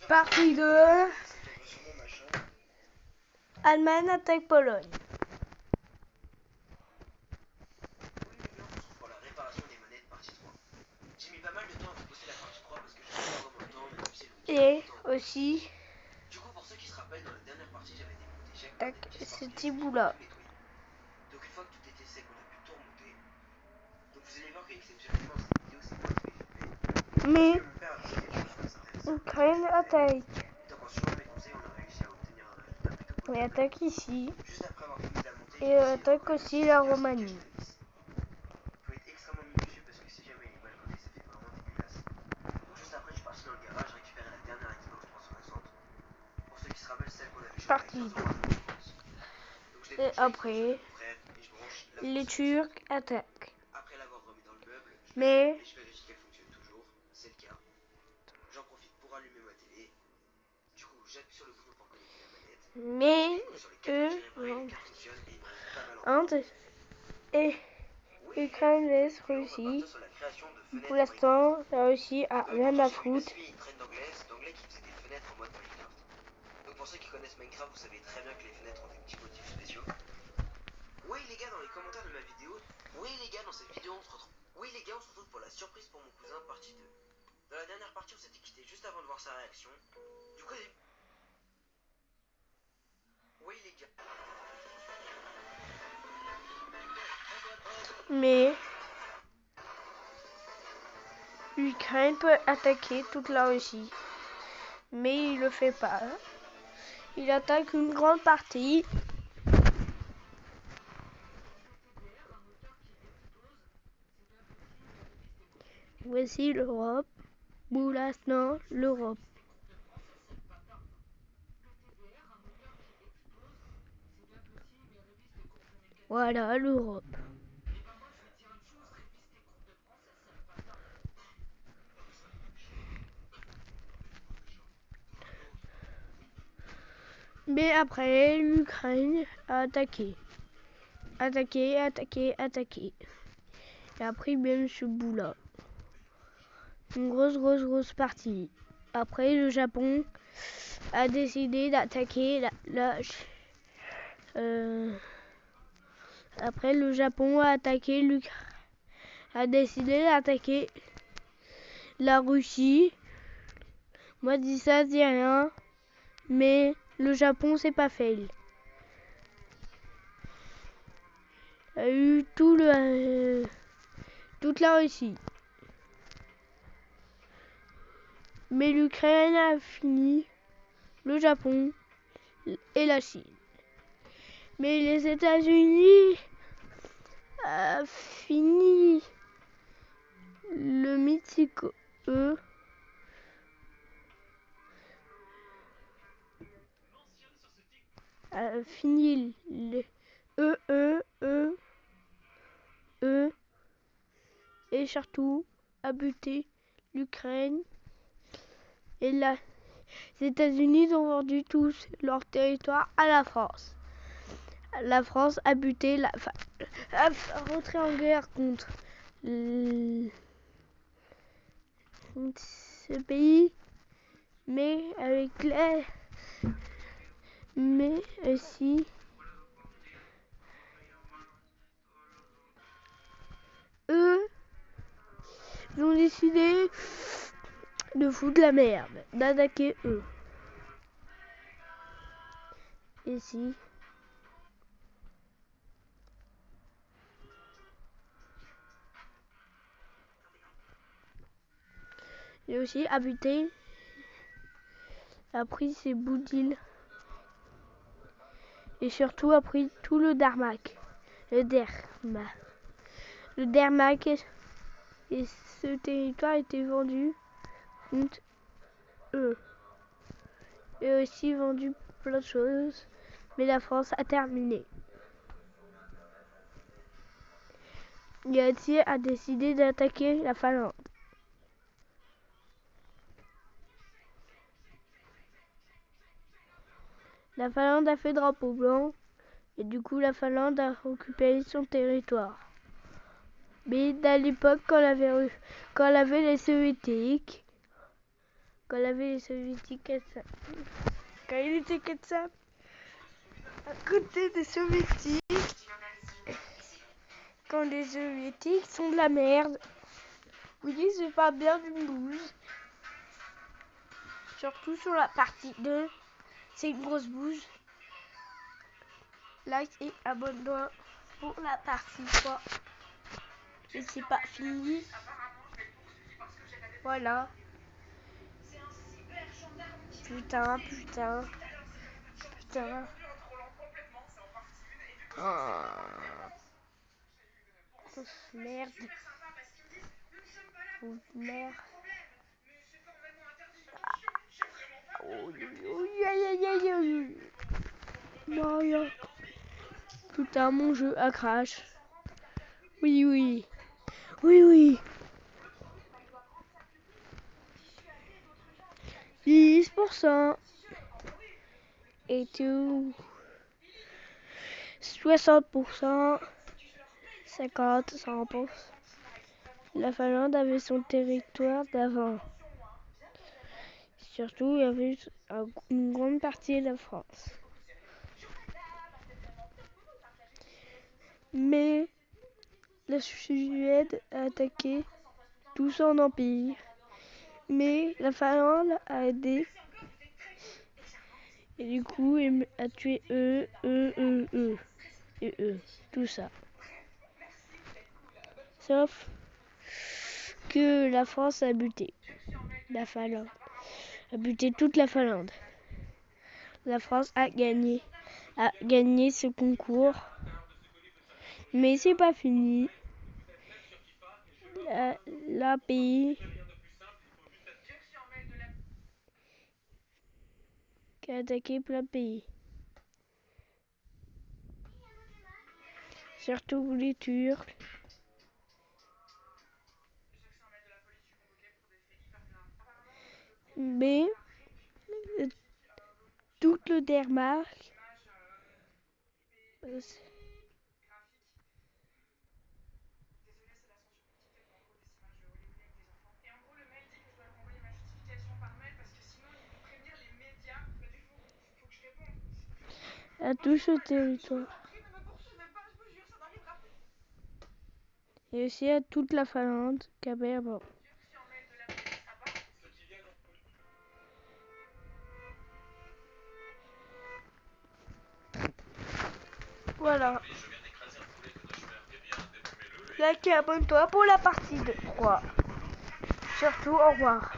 Partie 2. Allemagne attaque Pologne. Et aussi, tac, ce petit bout là. Donc une fois que tout était sec, on a pu tout remonter. Donc vous allez voir qu'exceptionnellement cette vidéo c'est moi qui l'ai fait. Mais Mon père a dit quelque chose qui s'intéresse. Ukraine attaque. Donc en suivant mes conseils, on a réussi à obtenir un résultat plutôt Et potable. attaque ici. Juste après avoir fini la montée, Et attaque aussi la Roumanie. Il faut être extrêmement minutieux parce que si jamais il est mal codé, ça fait vraiment dégueulasse. Donc juste après, je suis parti dans le garage récupérer la dernière Xbox 360. Pour ceux qui se rappellent, celle qu'on avait chopée avec 500 balles de dépenses. Donc je l'ai Et branché avec après, mon frère et je branche la les console. Turcs attaquent. Après l'avoir remis dans le meuble, Mais je vérifie qu'elle fonctionne toujours. C'est le cas. J'en profite pour allumer ma télé. Du coup, j'appuie sur le bouton pour connecter la manette. eux Inde et Ukraine laisse Russie. Pour l'instant, la Russie a rien à foutre. d'anglais qui faisait des fenêtres en mode Minecraft. Donc pour ceux qui connaissent Minecraft, vous savez très bien que les fenêtres ont des petits motifs spéciaux. Oui les gars, dans les commentaires de ma vidéo, oui les gars, dans cette vidéo on se retrouve. Oui les gars, on se retrouve pour la surprise pour mon cousin, partie 2. Dans la dernière partie, on s'était quitté juste avant de voir sa réaction. Du coup, oui les gars. Mais l'Ukraine peut attaquer toute la Russie. Mais il le fait pas. Il attaque une grande partie. Voici l'Europe. Pour l'instant, l'Europe. Voilà l'Europe. Mais après, l'Ukraine a attaqué. Attaqué. Et après, même ce bout-là. Une grosse partie. Après, le Japon a décidé d'attaquer après, le Japon a attaqué a décidé d'attaquer la Russie. Moi, dis ça, dis rien. Mais le Japon, c'est pas fail. Il a eu toute la Russie. Mais l'Ukraine a fini le Japon et la Chine. Mais les États-Unis a fini le Mexique, a fini et surtout a buté l'Ukraine et les États-Unis ont vendu tous leur territoire à la France. La France a buté a rentré en guerre contre ce pays, mais avec mais aussi eux ils ont décidé de foutre la merde, d'attaquer eux. Ici. Et aussi a buté, a pris ses bouts d'île. Et surtout a pris tout le Darmak. Le Dermak et ce territoire était vendu contre eux. Et aussi vendu plein de choses. Mais la France a terminé. Yati a décidé d'attaquer la Finlande. La Finlande a fait drapeau blanc et du coup la Finlande a occupé son territoire. Mais à l'époque, quand elle avait les soviétiques, quand il avait les soviétiques, quand il était Katsap, à côté des soviétiques, quand les soviétiques sont de la merde. Oui, c'est pas bien d'une bouse. Surtout sur la partie 2, c'est une grosse bouse. Like et abonne-toi pour la partie 3. Et c'est pas fini. Voilà. Putain. Merde. Merde. Voilà. Putain, mon jeu a crash. Oui. 10%. Et tout. 60%. 50, 100%. La Finlande avait son territoire d'avant. Surtout, il y avait une grande partie de la France. Mais la Suède a attaqué tout son empire. Mais la Finlande a aidé. Et du coup, il a tué eux. Tout ça. Sauf que la France a buté. La Finlande a buté toute la Finlande. La France a gagné ce concours. Mais c'est pas fini. La pays qui a attaqué plein de pays. Surtout les Turcs. Mais tout le Danemark à tout ce territoire. Et aussi à toute la Finlande, Cabernet. Voilà. Like et abonne-toi pour la partie 3. Surtout, au revoir.